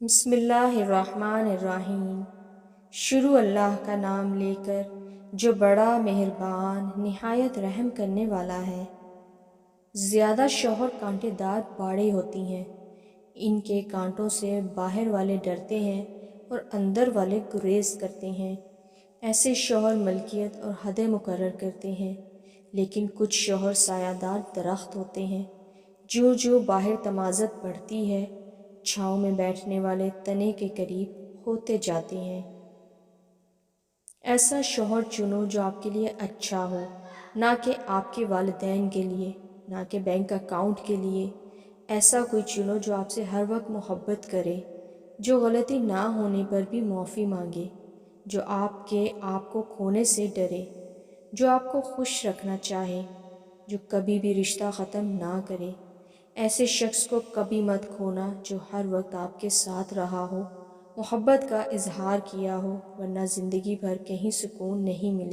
بسم اللہ الرحمن الرحیم۔ شروع اللہ کا نام لے کر جو بڑا مہربان نہایت رحم کرنے والا ہے۔ زیادہ شوہر کانٹے دار باڑیں ہوتی ہیں، ان کے کانٹوں سے باہر والے ڈرتے ہیں اور اندر والے گریز کرتے ہیں۔ ایسے شوہر ملکیت اور حدیں مقرر کرتے ہیں، لیکن کچھ شوہر سایہ دار درخت ہوتے ہیں، جو باہر تمازت بڑھتی ہے، چھاؤں میں بیٹھنے والے تنے کے قریب ہوتے جاتے ہیں۔ ایسا شوہر چنو جو آپ کے لیے اچھا ہو، نہ کہ آپ کے والدین کے لیے، نہ کہ بینک اکاؤنٹ کے لیے۔ ایسا کوئی چنو جو آپ سے ہر وقت محبت کرے، جو غلطی نہ ہونے پر بھی معافی مانگے، جو آپ کو کھونے سے ڈرے، جو آپ کو خوش رکھنا چاہے، جو کبھی بھی رشتہ ختم نہ کرے۔ ایسے شخص کو کبھی مت کھونا جو ہر وقت آپ کے ساتھ رہا ہو، محبت کا اظہار کیا ہو، ورنہ زندگی بھر کہیں سکون نہیں ملے۔